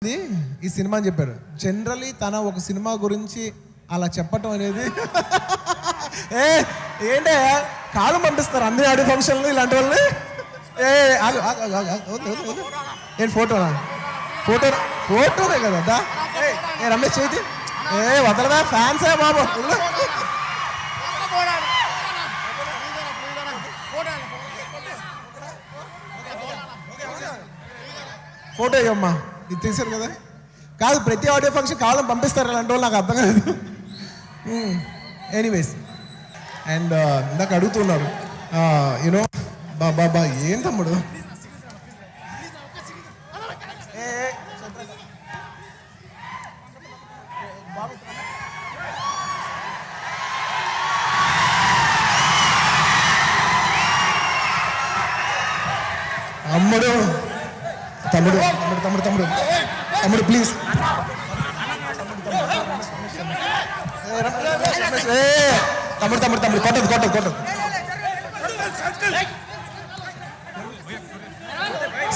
ఈ సినిమా అని చెప్పారు. జనరలీ తన ఒక సినిమా గురించి అలా చెప్పటం అనేది ఏంటే కాళ్ళు పంపిస్తారు అన్ని ఆడియో ఫంక్షన్లు ఇలాంటి వాళ్ళని. ఏంటి ఫోటోనా? ఫోటోనే కదా. రమేష్ చేతి వదలదా ఫ్యాన్సే బాబు. ఫోటో ఇవ్వమ్మా, ఇది తీసారు కదా. కాదు ప్రతి ఆడియో ఫంక్షన్ కావాలని పంపిస్తారు అలాంటి వాళ్ళు, నాకు అర్థం కాదు. ఎనీవేస్, అండ్ ఇందాక అడుగుతున్నారు యూనో బాబా ఏం తమ్ముడు అమ్ముడు తమ్ముడు తమ్ముడు తమ్ముడు తమ్ముడు తమ్ముడు ప్లీజ్ తమ్ముడు తమ్ముడు తమ్ముడు కొట్టదు కొట్టదు కొట్టదు.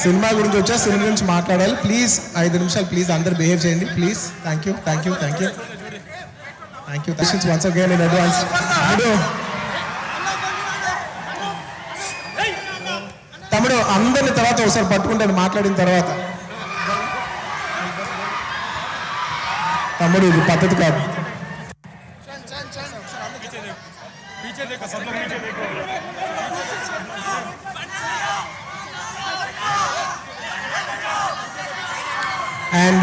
సినిమా గురించి వచ్చా, సినిమా గురించి మాట్లాడాలి. ప్లీజ్ 5 నిమిషాలు ప్లీజ్ అందరు బిహేవ్ చేయండి please. Thank you thank you thank you thank you. Questions once again in advance. తమ్ముడు అందరిని తర్వాత ఒకసారి పట్టుకుంటాను మాట్లాడిన తర్వాత. తమ్ముడు ఇది పద్ధతి కాదు. And